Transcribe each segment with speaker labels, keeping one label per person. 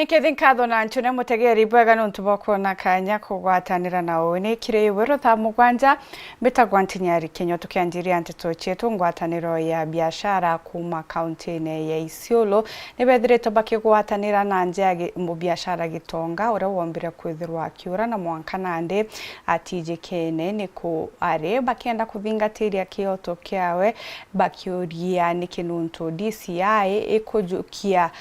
Speaker 1: Nikethinkatho na nchune mutegeri bwega nuntuboko na kanya kugwatanira nawe ni kire wero tha mugwanja bitagwantinyari Kenya tukianjiria nteto chetu ngwataniro ya biashara kuma kaunti-ini ya Isiolo nibethiritwo bakigwatanira na njagi mu biashara gitonga ura wombire kwithirwa kiura na mwankanande atijikene niku are bakienda kuthingatiria kioto kiawe bakiuria nikinuntu DCI ikujukia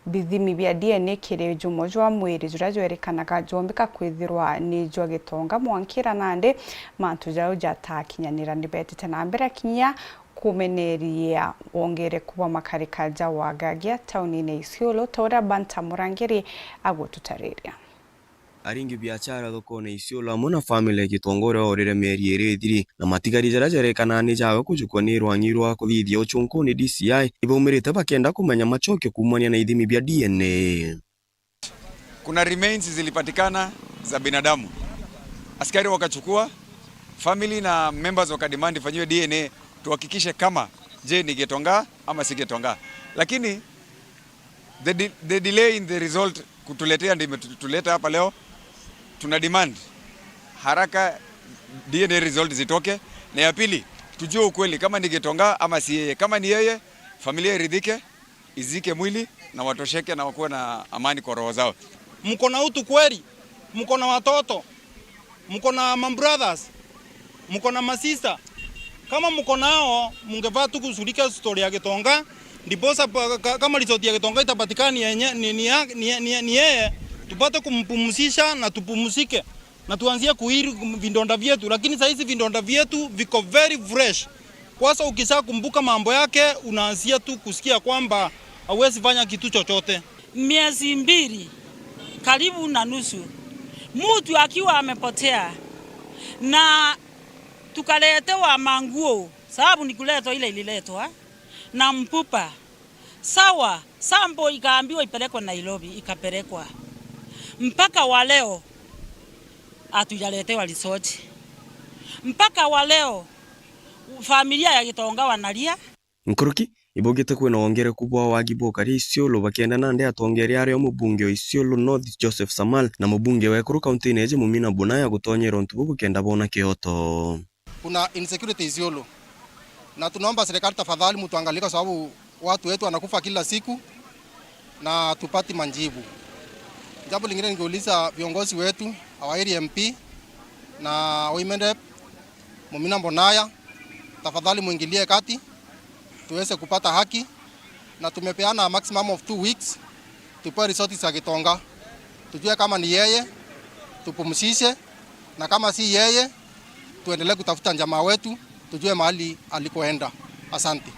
Speaker 1: bithimi bia DNA kire jumo jwa mwiri jura jwerekanaga jombika kwithirwa ni jwa gitonga mwankira nande mantu jao jatakinyanira nibetete na mbere kinya kumeneria wongere kuba makarikaja wagagia tauni-ini Isiolo tora banta murangiri agututariria
Speaker 2: aringi biashara thoko-ini Isiolo hamwe na family gitongore orire mieri iri thiri na matigari jara jerekana ni jawe kujukwa ni rwangirwa kuthithia uchunku ni DCI ibaumirite bakenda kumenya machoke kumania na ithimi bia DNA.
Speaker 3: Kuna remains zilipatikana za binadamu, askari wakachukua, family na members wakademand ifanywe DNA tuhakikishe kama je ni Gitonga ama si Gitonga, lakini the delay in the result kutuletea ndio imetuleta hapa leo. Tuna demand haraka DNA result zitoke, na ya pili tujue ukweli kama ni Gitonga ama si yeye. Kama ni yeye, familia iridhike, izike mwili na watosheke na wakuwe na amani kwa roho zao.
Speaker 4: Mko na utu kweli, mko na watoto, mko na brothers, mko na masista. Kama mko nao mungevaa tu kusulika story ya Gitonga, ndiposa kama resort ya Gitonga itapatikana ni yeye, tupate kumpumzisha na tupumzike na tuanzie kuhiri vindonda vyetu. Lakini sasa hizi vindonda vyetu viko very fresh. Kwanza ukisha kumbuka mambo yake unaanzia tu kusikia kwamba hauwezi fanya kitu chochote.
Speaker 5: Miezi 2 karibu na nusu mtu akiwa amepotea na tukaletewa manguo, sababu ni kuletwa ile ililetwa na mpupa sawa, sambo ikaambiwa ipelekwe Nairobi, ikapelekwa. Mpaka wa leo hatujaletewa resort. Mpaka wa leo familia ya Gitonga wanalia.
Speaker 2: Nkuruki ibogete kwena wongere kubwa wagibokari Isiolo bakienda nande atongeri ario mubunge wa Isiolo North Joseph Samal na mubunge wa Ekuru County neje Mumina Bonaya gutonyera ntubuku kenda bona kioto.
Speaker 4: Kuna insecurity Isiolo na tunaomba serikali tafadhali mtuangalie, sababu watu wetu wanakufa kila siku na tupati manjibu. Jambo lingine ningeuliza viongozi wetu awairi MP na women rep Mumina Bonaya, tafadhali muingilie kati tuweze kupata haki, na tumepeana maximum of 2 weeks tupewe resort za Gitonga, tujue kama ni yeye tupumzishe, na kama si yeye tuendelee kutafuta jamaa wetu tujue mahali alikoenda. Asante.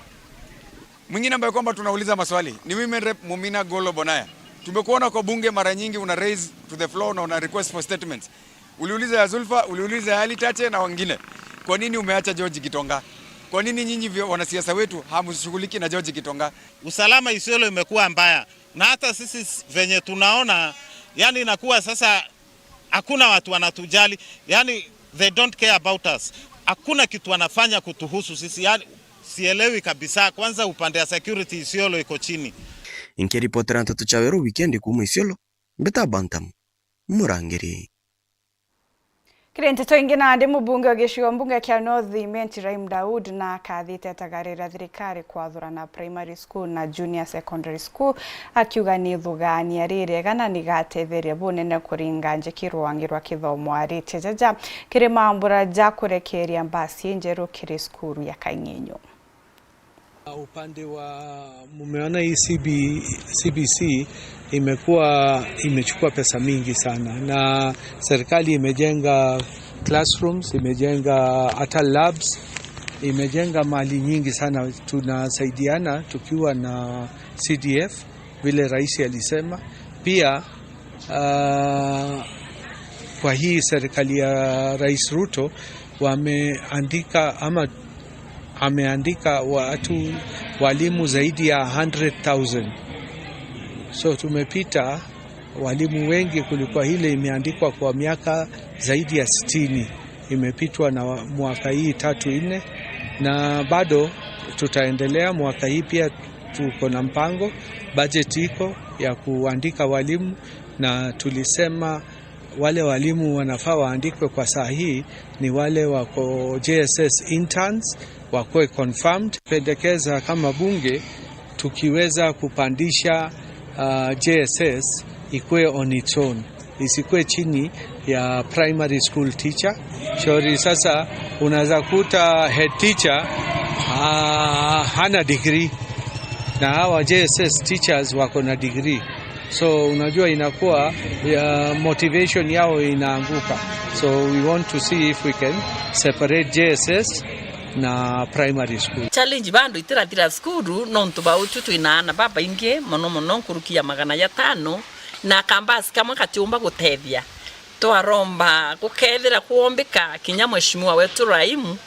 Speaker 3: Mwingine ambaye kwamba tunauliza maswali ni women rep Mumina Golo Bonaya. Tumekuona kwa bunge mara nyingi una raise to the floor na una request for statements. Uliuliza ya Zulfa, uliuliza ya Ali Tache na wengine. Kwa nini umeacha George Gitonga? Kwa nini nyinyi wanasiasa wetu hamshughuliki na George Gitonga?
Speaker 6: Usalama Isiolo imekuwa mbaya, na hata sisi venye tunaona yani inakuwa sasa hakuna watu wanatujali, yani they don't care about us. Hakuna kitu wanafanya kutuhusu sisi, yani sielewi kabisa. Kwanza upande ya security Isiolo iko chini.
Speaker 2: Inkeripotera nteto chawero weekend kuma Isiolo mbeta bantam murangiri.
Speaker 1: Kirente ingina ande mubunge wa Gicigo mbunge kia North Imenti Raim Daud na kathite tagarira thirikari kwathurana primary school na junior secondary school akiuga ni thugani arirega na nigatetheria bunene kuringa njeki rwangirwa kithomo arite jaja kiri mambura ja kurekeria mbasi njeru kiri skuru ya Kaingenyo.
Speaker 7: Upande wa mumeona hii CBC imechukua pesa mingi sana, na serikali imejenga classrooms, imejenga hata labs, imejenga mali nyingi sana. Tunasaidiana tukiwa na CDF vile rais alisema. Pia kwa hii serikali ya Rais Ruto ameandika walimu zaidi ya 100,000. So tumepita walimu wengi, kulikuwa hile imeandikwa kwa miaka zaidi ya 60, imepitwa na mwaka hii 3-4, na bado tutaendelea mwaka hii pia tuko na mpango, budget iko ya kuandika walimu, na tulisema wale walimu wanafaa waandikwe kwa saa hii ni wale wako JSS interns, wakoe confirmed. Pendekeza kama bunge tukiweza kupandisha JSS ikuwe on its own, isikuwe chini ya primary school teacher. Shauri sasa unaweza kuta head teacher hana degree na hawa JSS teachers wako na degree, so unajua inakuwa motivation yao inaanguka. So we want to see if we can separate JSS na primary school.
Speaker 5: Challenge bandu itiratira skuru nontu bautu twinana baba inge mono kurukia 500 na kambasi kamwe katiumba gutethia twaromba gukethira kuombika kinya mheshimiwa wetu Raimu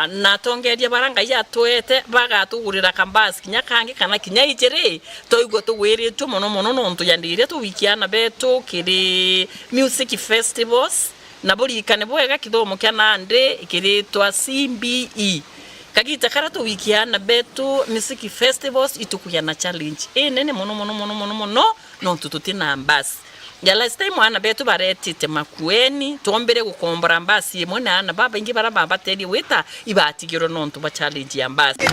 Speaker 5: na tongeria baranga ya twete bagatugurira kambasi kinya kangi kana kinya ijere toigwo tugwiritwo mono nontu yandire tuwikiana betu kiri music festivals na burikane bwega kithomo kya Nandi kiritwa CBE kagita karatu wikiana betu music festivals itukuya na challenge nene mono nontu tutina mbasi ya last time wana betu baretite Makueni tombere gukombora mbasi yemwe na baba ingi baraba bateri wita ibatigiro nontu ba challenge ya mbasi.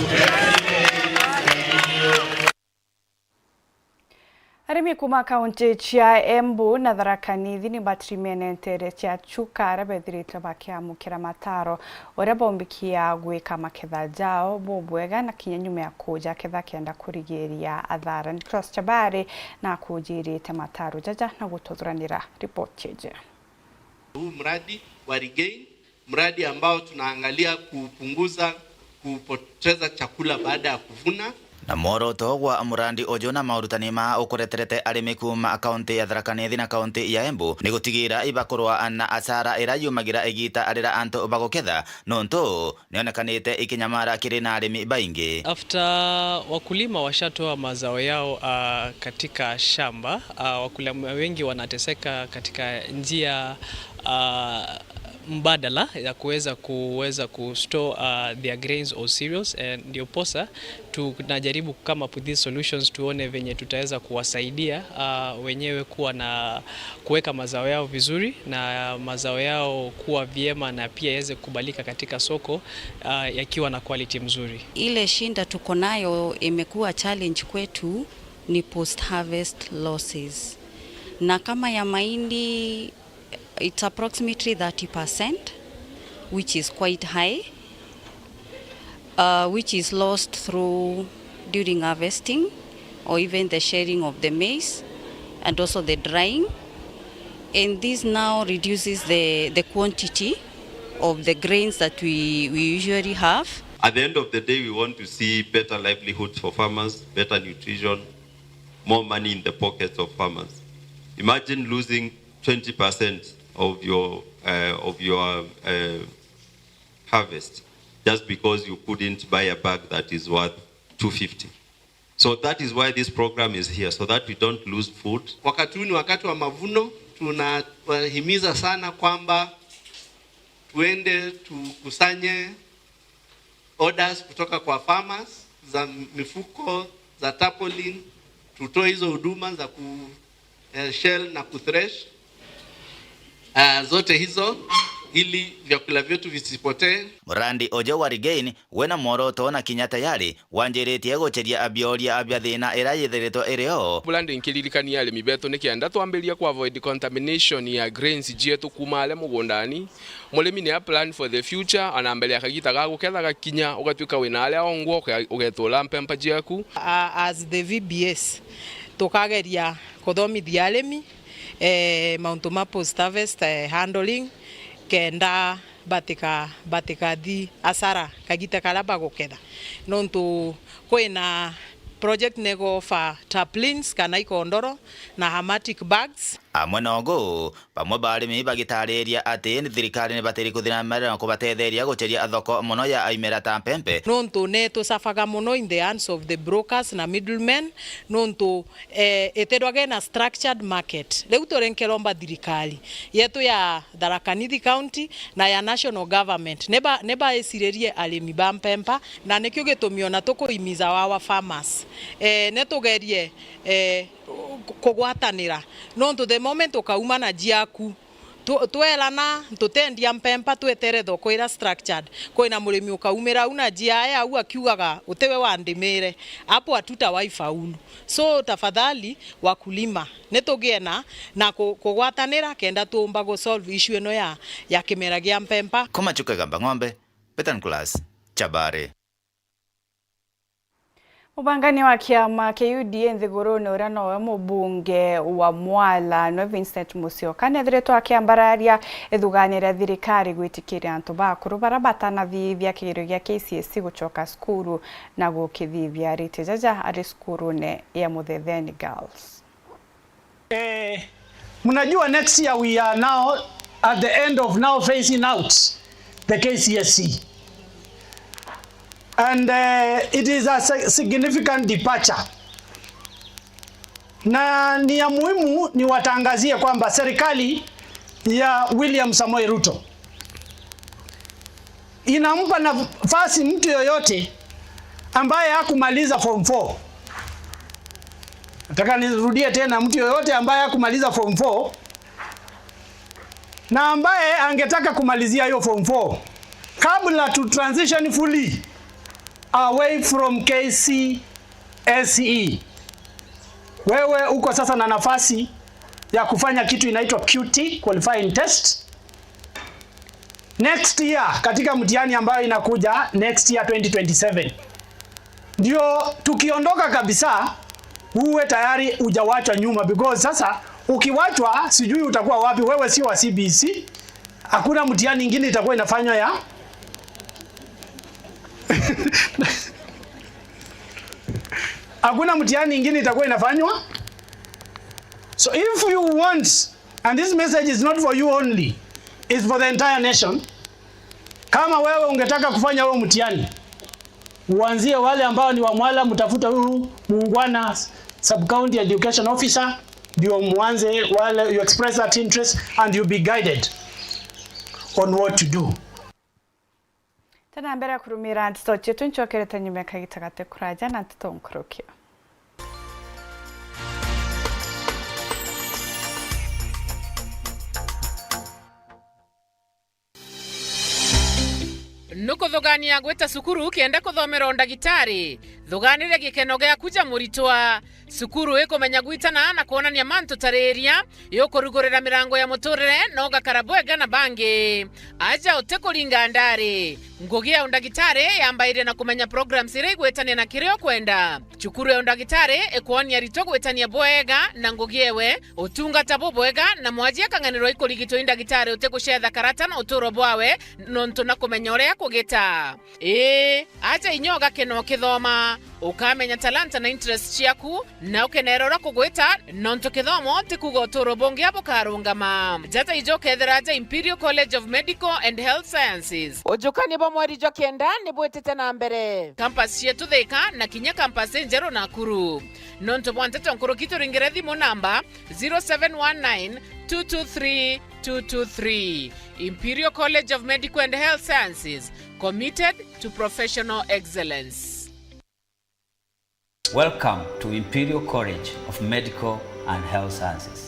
Speaker 1: Arimi kuma kaunti chia Embu na Tharaka Nithi ni batrimene ntere chia Chuka bethirite bakiamukira mataro oria bombikia gwika maketha jao bobwega na kinya nyume ya kuja ketha kenda kurigiria athara ni Cross Chabari na kujirite mataro jaja na gututhuranira report cheje.
Speaker 8: Huu mradi wa Regain, mradi ambao tunaangalia kupunguza kupoteza chakula baada ya kuvuna.
Speaker 9: Na moroto wa murandi ojo na maurutani ma ukureterete arimi kuma akaunti ya Tharaka Nithi na akaunti ya Embu ni gutigira ibakorwa na asara irayumagira igita arira anto bagoketha nonto nionekanite ikinyamara kiri na arimi baingi.
Speaker 10: After wakulima washatoa mazao yao katika shamba, wakulima wengi wanateseka katika njia mbadala ya kuweza kustore their grains or cereals, and ndio posa tunajaribu kama with these solutions tuone venye tutaweza kuwasaidia wenyewe kuwa na kuweka mazao yao vizuri na mazao yao kuwa vyema na pia yaweze kubalika katika soko yakiwa na quality mzuri.
Speaker 11: Ile shinda tuko nayo imekuwa challenge kwetu ni post harvest losses, na kama ya mahindi it's approximately 30%, which is quite high, which is lost through during harvesting or even the sharing of the maize and also the drying. And this now reduces the quantity of the grains that we usually have.
Speaker 8: At the end of the day, we want to see better livelihoods for farmers, better nutrition, more money in the pockets of farmers. Imagine losing 20% of your harvest just because you couldn't buy a bag that is worth 250. So that is why this program is here, so that we don't lose food.
Speaker 12: Wakati huu ni wakati wa mavuno, tunahimiza sana kwamba tuende tukusanye orders kutoka kwa farmers za mifuko za tarpaulin, tutoe hizo huduma za shell na kuthresh zote hizo ili vyakula vyetu visipotee.
Speaker 9: Murandi ojo wa Regain wena moroto na kinya tayari wanjiritie guceria abioria abiathina irayithiritwo ireo.
Speaker 13: Bulandi nkilirikani yale mibeto nikienda twambilia ku avoid contamination ya grains jietu kumale mugundani. Mulimi ni a plan for the future anambele akagita gago ketha gakinya ugatwika wina ale ongwo ugetula mpempa jiaku.
Speaker 14: As the VBS tukageria kuthomithia arimi mauntu ma post harvest handling kenda batika di asara kagita kalaba goketha nontu kwina project nego fa tarpaulins kana ikondoro na hermetic bags.
Speaker 9: Amwe nogo pamwe barimi bagitariria ati ni thirikari ni batiri kuthina mera kubatetheria guceria thoko muno ya aimera ta mpempe
Speaker 14: nonto neto safaga muno in the hands of the brokers na middlemen nonto etedwage na structured market leu torenkelomba thirikari yetu ya Tharaka Nithi County na ya national government neba esirerie alimi ba mpempa na nikyo gitumiona tukuimiza wa farmers netugerie kugwatanira nonto the moment ukauma na jiaku twelana tutendia mpempa twetere thoko ira structured koina murimi ukaumira una jia au akiugaga utewe wandimire hapo atuta waifaulu. So tafadhali wakulima netugiena na kugwatanira kenda tuomba go solve issue eno ya kimera gia mpempa.
Speaker 9: Kumachuka Gamba Ng'ombe, Petan Class, Chabare.
Speaker 1: Mubangani wa kiama KUDA Nthiguruni uria nowe mubunge wa Mwala no Vincent Musyoka nethiretwo akiambararia ithuganire thirikari gwitikiria antu bakuru bara batanathithia kigiro gia KCSE gucoka skuru na gukithithia rite jaja ari skurune ya Muthetheni Girls.
Speaker 15: Mnajua next year we are now at the end of now phasing out the KCSE. And it is a significant departure. Na ni ya muhimu ni watangazie kwamba serikali ya William Samoei Ruto inampa nafasi mtu yoyote ambaye hakumaliza form 4. Nataka nirudie tena, mtu yoyote ambaye hakumaliza form 4 na ambaye angetaka kumalizia hiyo form 4 kabla to transition fully away from KCSE. Wewe uko sasa na nafasi ya kufanya kitu inaitwa QT, qualifying test. Next year katika mtihani ambayo inakuja next year 2027. Ndio tukiondoka kabisa uwe tayari hujawachwa nyuma, because sasa ukiwachwa sijui utakuwa wapi. Wewe sio wa CBC. Hakuna mtihani nyingine itakuwa inafanywa ya hakuna mtihani nyingine itakuwa inafanywa. So if you want, and this message is not for you only, it's for the entire nation. Kama wewe ungetaka kufanya huo mtihani, uanzie wale ambao ni wa Mwala, mtafuta huyu muungwana sub county education officer, ndio muanze wale, you express that interest and you be guided on what to do.
Speaker 1: Tana mbere kurumira antito chetu nchokerete nyume kagitagate kuraja na antito nkurukio.
Speaker 16: Nuko thugania gweta sukuru kienda kuthomera undagitari thuganire gikeno gia kuja muritwa sukuru ikomenya gwitana na kuonania manto tareria yokurugurira mirango ya muturire no gakarabwega na bangi aja utekuringa ndari ngugi ya undagitari yambaire na kumenya programs ire gwetania na kirio kwenda cukuru ya undagitari ikuonia rito gwetania bwega na ngugi ewe utungata bwega na mwajia kanganiro ikurigito indagitari utegucetha karata na uturo bwawe nonto na kumenya uria kugita aja inyoga keno kithoma ukamenya talanta na interest ciaku na ukenerora kugwita nonto kithomo tikugo uturo bongi abo karungama jata ijokethera aja Imperial College of Medical and Health Sciences ujukani bo mweri jo kenda ni bwetete na mbere campus yetu Thika na kinya campus Njero Nakuru nonto bwantete nkuru kitu ringire thimu namba 0719 223 223. Imperial College of Medical and Health Sciences, committed to professional excellence.
Speaker 17: Welcome to Imperial College of Medical and Health Sciences.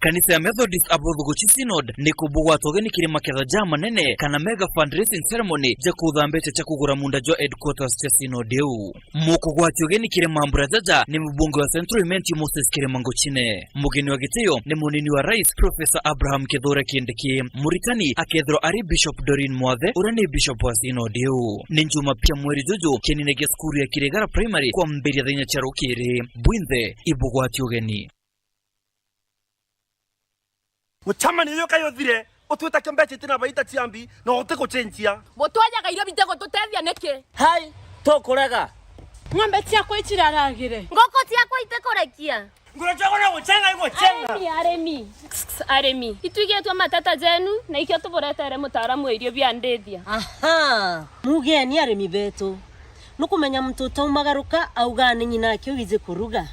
Speaker 18: Kanisa ya Methodist Abothuguchi Synod ni kubugwa togeni kirima ketha jama nene kana mega fundraising ceremony ja kuthambete cha kugura munda jo headquarters cha Synod eu mukugwa togeni kirima mburajaja ni mbunge wa Central Imenti Moses Kirima Ngochine mugeni wa giteo ni munini wa rais Professor Abraham Kithure Kindiki Muritani akethro ari Bishop Doreen Mwathe urani Bishop wa Synod eu ni njuma pia mweri jojo kenine skuru ya Kiregara Primary kwa mberi ya thenya charukiri bwinthe ibugwa togeni
Speaker 19: Muchama niyo kayothire utwita kembeche tina baita tiambi no uteko chenjia
Speaker 20: mutwaja gairo bitego tutethia neke
Speaker 19: hai to kurega
Speaker 20: ng'ombe ciakwa itiraragire ngoko ciakwa itekorekia
Speaker 19: Ngura chako na guchenga iko chenga.
Speaker 20: Aremi. Ituige tu matata zenu na ikio tuboretere mutaaramu wa irio bia ndethia.
Speaker 21: Aha. Mugeni aremi betu. Nukumenya mtoto umagaruka augane nyina akio wize kuruga.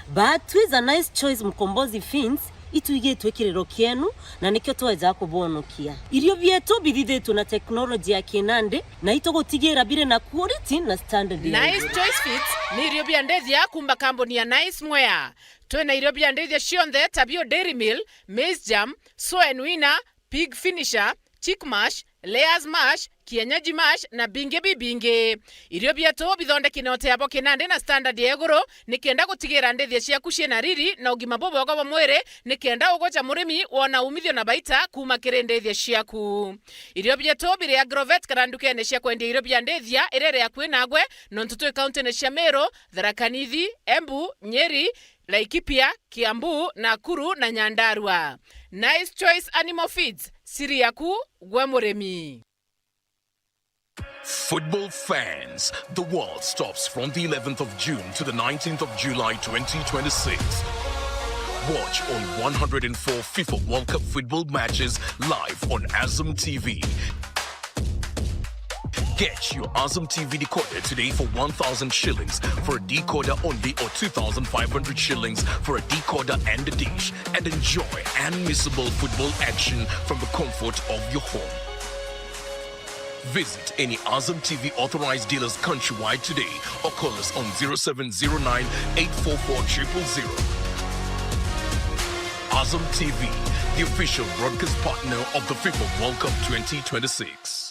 Speaker 21: But with a nice choice mkombozi fins ituige twekirero kienu na nikyo tweza kubonokia. Irio bietu bidhithetu na teknolojia ya kinande na itogotigera bire na quality na standard.
Speaker 16: Nice choice fits ni irio bia ndethia kumba kamboni ya Nice Mwea. Twena irio bia ndethia cionthe tabio Dairy Mill, Maize Jam, Soy Wina, Pig Finisher, Chick Mash, Layers Mash, Kienyeji Mash na binge bibinge. Irio bietu bithondeki na oteabo kinande na standard ya iguru nikenda gutigira ndethia ciaku ciena riri na ugima bobogo wa mwire nikenda ugocha murimi wona umithio na baita kuma kire ndethia ciaku. Irio bietu bire Agrovet karandukene cia kwendia irio bia ndethia irere ya kwinagwe nontutu county ne cia Meru, Tharaka Nithi, Embu, Nyeri, Laikipia, Kiambu, Nakuru na Nyandarua. Nice Choice Animal Feeds, siri yaku gwe murimi.
Speaker 22: Football fans, the world stops from the 11th of June to the 19th of July 2026. Watch all 104 FIFA World Cup football matches live on Azam TV. Get your Azam TV decoder today for 1,000 shillings for a decoder only or 2,500 shillings for a decoder and a dish, and enjoy unmissable football action from the comfort of your home. Visit any Azam TV authorized dealers countrywide today or call us on 0709 844 000. Azam TV, the official broadcast partner of the FIFA World Cup 2026.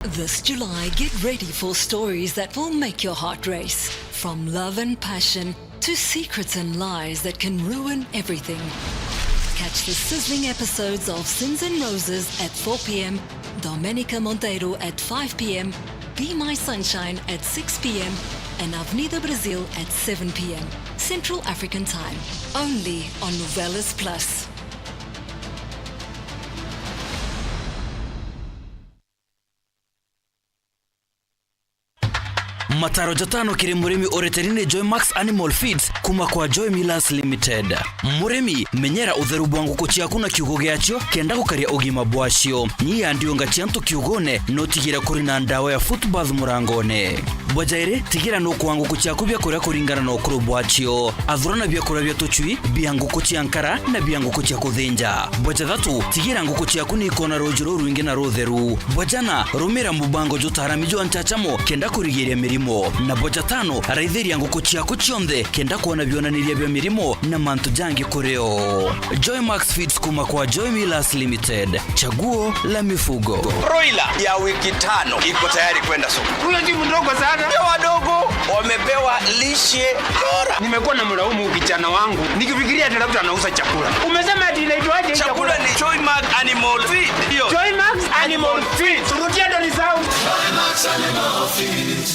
Speaker 23: This July, get ready for stories that will make your heart race. From love and passion to secrets and lies that can ruin everything. Catch the sizzling episodes of Sins and Roses at 4 p.m, Domenica Monteiro at 5 p.m, Be My Sunshine at 6 p.m, and Avenida Brazil at 7 p.m, Central African Time. Only on Novelas Plus.
Speaker 18: Mataro jatano kiri murimi oreterine Joy Max Animal Feeds kuma kwa Joy Millers Limited. Murimi menyera utheru bwa nguku ciaku na kiugo giacio kenda gukaria ugima bwacio. Nyi ndio ngacianto kiugone no tigira kuri na ndawa ya footbath murangone. Bwajaire tigira no kwa nguku ciaku bya kuria kuringana no kuru bwacio. Athurana bya kuria bya tuchui bya nguku ciankara na bya nguku cia kuthinja. Bwaja thatu tigira nguku ciaku ni kona rojuro ruinge na rotheru. Bwajana rumira mubango jotaramijo anchachamo kenda kurigiria mirimo. Na boja tano raidheria nguku ciaku cionthe kenda kuona bionaniria bya mirimo na mantu jangi kureo. Joy Max Feeds kuma kwa Joy Millers Limited, chaguo la mifugo.
Speaker 24: Broiler ya wiki 5 iko tayari kwenda soko. Huyo ni mdogo sana. Ndio wadogo wamepewa lishe bora. Nimekuwa na mlaumu kijana wangu nikifikiria ati labda anauza chakula. Umesema ati inaitwaje chakula? Ni Joy Max Animal Feed. Ndio. Joy Max Animal Feed. Surudia ndo ni sound. Joy Max Animal Feed.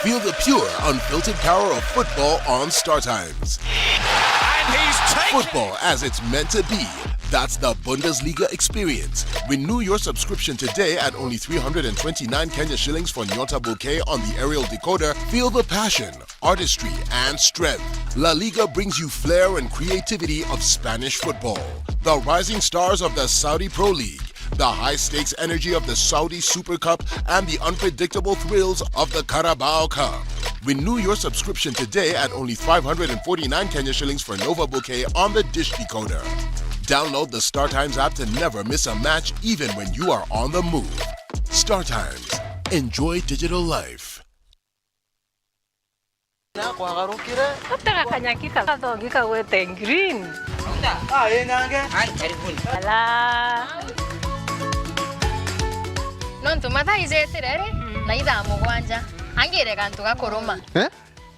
Speaker 25: Feel the pure, unfiltered power of football on Star Times.
Speaker 24: And he's taken
Speaker 25: Football as it's meant to be. That's the Bundesliga experience. Renew your subscription today at only 329 Kenya shillings for Nyota Bouquet on the aerial decoder. Feel the passion, artistry, and strength. La Liga brings you flair and creativity of Spanish football. The rising stars of the Saudi Pro League, the high-stakes energy of the Saudi Super Cup, and the unpredictable thrills of the Carabao Cup. Renew your subscription today at only 549 Kenya shillings for Nova Bouquet on the Dish Decoder. Download the Star Times app to never miss a match, even when you are on the move. Star Times. Enjoy digital life.
Speaker 26: Nontu mathaa izetere na ithaa mugwanja angire kantu gakuruma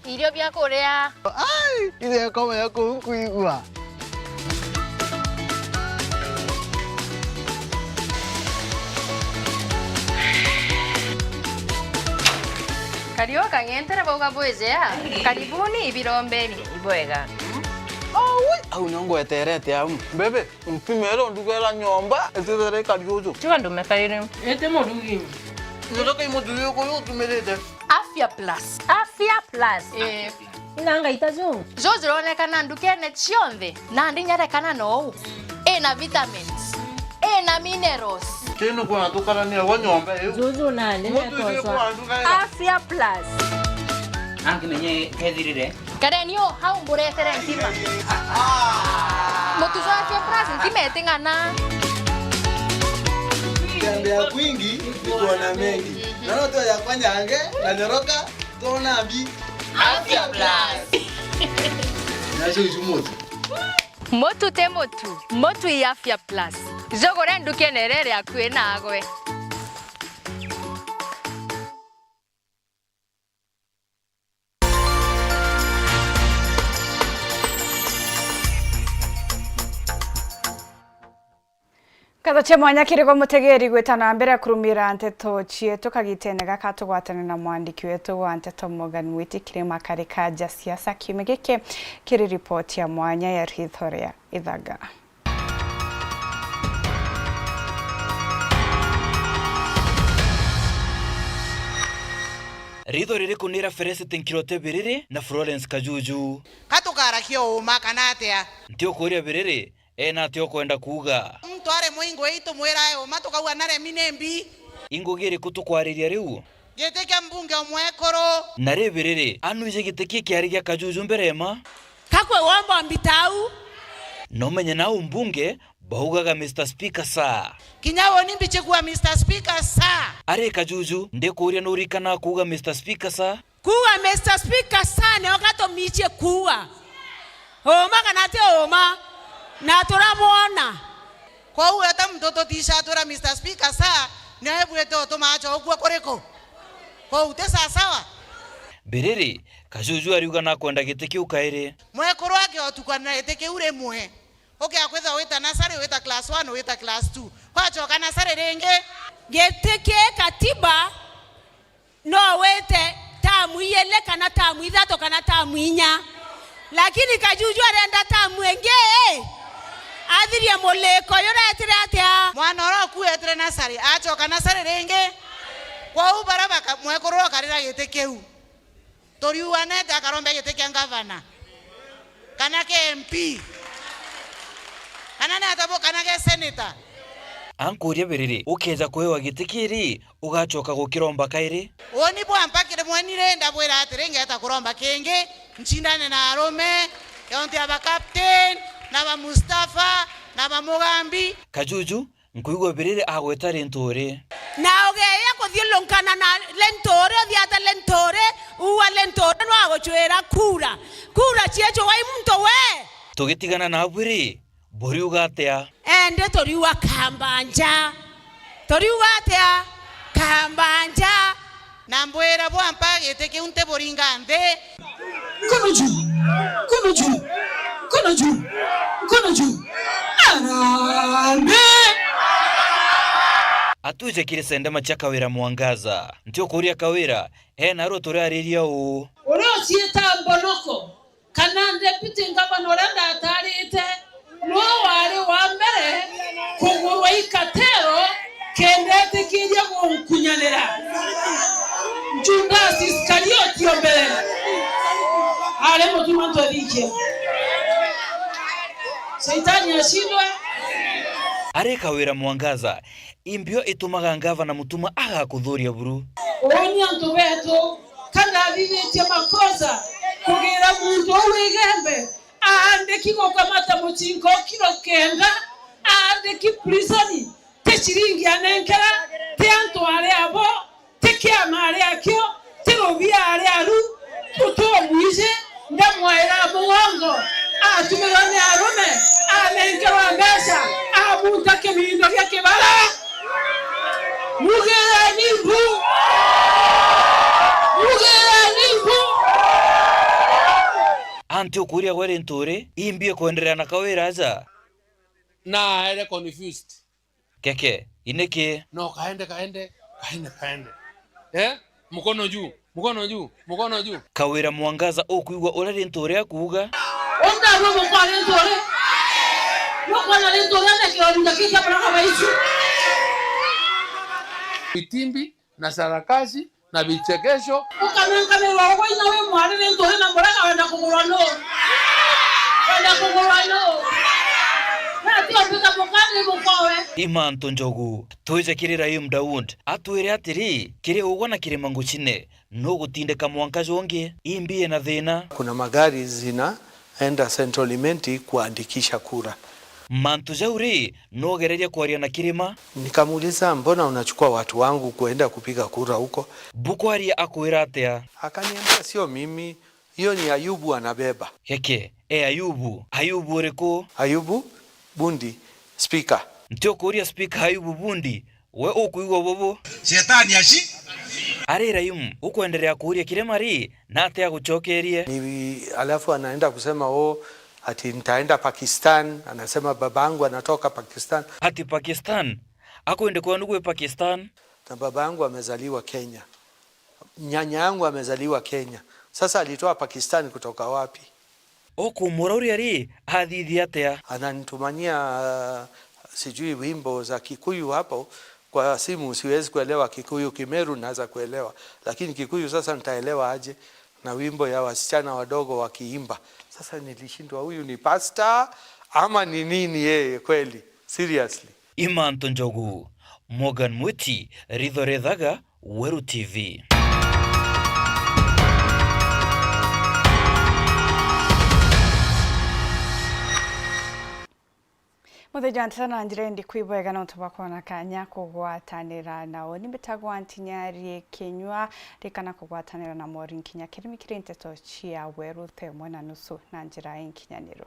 Speaker 26: irio bya kuria
Speaker 27: ai ile kama yako kuigwa
Speaker 26: Karioka ngentere boga bwezea. Karibuni ibirombeni ibwega.
Speaker 2: Au nyongo eterete au. Bebe, mpimero ndugela nyomba, etere Kariojo.
Speaker 26: Chua ndo mekaire.
Speaker 2: Ete modugi. Ndoka imodugi ko yo tumelete.
Speaker 26: Afya Plus. Afya Plus.
Speaker 21: Inanga itazo.
Speaker 26: Zozo onekana ndukene chionde. Na ndinyareka no. Na vitamins. Na minerals.
Speaker 2: Keno kwa tukana ni wanyomba yo.
Speaker 21: Zozo nane netoso.
Speaker 26: Afya Plus.
Speaker 17: Anki menye kedirire.
Speaker 26: Karenio haumburetere ntima. Motuzo Afya Plus ntima etingana.
Speaker 2: Tembea kwingi kuona mengi. Nano to ya kwanyange na nyoroka tona bi
Speaker 26: Afya Plus.
Speaker 2: Nacho isumoto.
Speaker 26: Motu te motu. Motu ya Afya Plus. Zogore ndukenerere akwe nagwe.
Speaker 1: Katho cia mwanya kirego mutegeri gwitana mbere kurumira nteto cietu kagitenega katugwatana na mwandiki wetu wa nteto Morgan Mwitikire makarika ja siasa kimegeke kiri report ya mwanya ya Rithoria Ithaga.
Speaker 18: Ritho riri kunira Feresi Tinkirote Biriri na Florence Kajuju.
Speaker 3: Katukara kio uma kanatea.
Speaker 18: Ntio kuria Biriri ena tio kwenda kuga.
Speaker 3: Mtware muingo itu mwera yo matuka nare minembi.
Speaker 18: Ingogere kutukwariria riu.
Speaker 3: Giteke mbunge omwekoro.
Speaker 18: Nare Biriri anu ije giteke kiari gya Kajuju mberema.
Speaker 3: Kakwe wombo mbitau.
Speaker 18: No menye na mbunge baugaga Mr. Speaker sa.
Speaker 3: Kinyawo nimbiche kuwa Mr. Speaker sa.
Speaker 18: Are Kajuju ndekuria nurikana kuga Mr. Speaker sa.
Speaker 3: Kuwa Mr. Speaker sa ne okato miche kuwa. Oma kanate oma. Na turamuona. Kwa hiyo hata mtoto tisha tura Mr. Speaker sa na hebu eto tomacho okwa koreko. Kwa utesa sawa.
Speaker 18: Biriri Kajuju ariuga na kwenda giteke ukaire.
Speaker 3: Mwekoro wake otukana eteke ure mwe. Okay, akweza weta nasare weta class 1 weta class 2. Kwa choka nasare renge geteke katiba no wete tamu yele kana tamu idhato kana tamu inya. Lakini Kajuju arenda tamu enge adhiria moleko yora etire atia. Mwana ro ku etire nasare achoka nasare renge. Kwa ubaraba mwekoro karira geteke u. Tori uaneta karombe geteke ngavana. Kana ke MP. Anane atabo kanage senator.
Speaker 18: Ankuria Biriri ukeza kwewa gitikiri ugachoka gukiromba kairi.
Speaker 3: Oni bwa mpakire mwenire ndabwera atirenge atakuromba kenge nchindane na arome yonte aba captain na ba Mustafa na ba Mugambi.
Speaker 18: Kajuju nkuigwa Biriri agweta Lentore.
Speaker 3: Na ogeya kuthilonkana na Lentore thiata Lentore uwa Lentore no agochwera kura. Kura chiecho wai mto we.
Speaker 18: Tugitigana na Biriri bori ugatea.
Speaker 3: Ende toriwa kambanja. Toriwa atea kambanja. Nambwera bwa mpage teke unte boringande.
Speaker 2: Kono juu. Arambe.
Speaker 18: Atuje kire sende machaka wira mwangaza. Ntio kuria kawira ena rotore ariria u.
Speaker 3: Oro sieta mbonoko. Kanande pite ngabano randa atarite. No wale wa mbere kugurwa ikatero kendete kijya kunkunyanira. Judas Iscariot yombere. Ale mutuma ntodike. Saitani ashindwe.
Speaker 18: Are kawira mwangaza imbio itumaga ngava na mutuma aga kudhuria buru.
Speaker 3: Oni antu beto kana vivitie makosa kugira muntu owigembe ande kiko kamata muchinko kilo kenda ande ki prisoni te chiringi anenkera te antu ale abo te kiama ale akio te robia ale aru tuto muije ndamwaira muongo atumegane arome anenkera mbesa amunta kemindo ya kebala mugera nimbu
Speaker 18: Antio kuria gwere ntore imbie kuendelea na kawira aza.
Speaker 4: Na ele confused.
Speaker 18: Keke ineke.
Speaker 4: No kaende. Mkono juu. Mukono juu, mukono juu.
Speaker 18: Kawira Mwangaza okuigwa urari nturia kuuga.
Speaker 5: Onda robo kwa ntore. Mukona ntore ndakionda kika baraka baisu.
Speaker 4: Vitimbi na sarakasi na vichekesho.
Speaker 5: Ukamwe wao ina we mwari ntore na baraka wenda kugulwa no. Wenda kugulwa no.
Speaker 18: Imanto Njogu tuize kiri Rayum Daud atwire atiri kiri ugwa na kiri manguchine no gutindeka Mwankazi onge imbie na thina.
Speaker 12: Kuna magari zinaenda Central Imenti kuandikisha kura.
Speaker 18: Mantu Jauri no gereria kwaria na Kirima.
Speaker 12: Nikamuuliza mbona unachukua watu wangu kuenda kupiga kura huko?
Speaker 18: Bukwari akwira atia.
Speaker 12: Akaniambia sio mimi, hiyo ni Ayubu anabeba.
Speaker 18: Heke, Ayubu ureko?
Speaker 12: Ayubu Bundi, speaker.
Speaker 18: Ntio kuria speaker Ayubu Bundi, we ukuigwa bobo?
Speaker 12: Shetani ashi?
Speaker 18: Ari Rayum, ukuendelea kuria Kirima ri na atia guchokerie.
Speaker 12: Ni alafu anaenda kusema ati nitaenda Pakistan, anasema babangu anatoka Pakistan.
Speaker 18: Ati Pakistan? Akuende kwa ndugu Pakistan?
Speaker 12: Na babangu amezaliwa Kenya. Nyanya yangu amezaliwa Kenya. Sasa alitoa Pakistan kutoka wapi?
Speaker 18: Oku murauri ari hadithi atia.
Speaker 12: Ananitumania sijui wimbo za Kikuyu hapo kwa simu, siwezi kuelewa Kikuyu. Kimeru naweza kuelewa, lakini Kikuyu sasa nitaelewa aje? Na wimbo ya wasichana wadogo wakiimba. Sasa nilishindwa, huyu ni pastor ama ni nini yeye kweli? Seriously.
Speaker 18: Imanto Njogu, Morgan Mwiti, Ridhore Dhaga, Weru TV.
Speaker 1: Muthejante sana njire ndi kwibwega no tubakona kanya kugwatanira nao nimbitagwa ntinyari Kinyua rikana kugwatanira na Maureen Kinya kirimi kirinte to chia Weru 1:30 na njira y'inkinyaniro.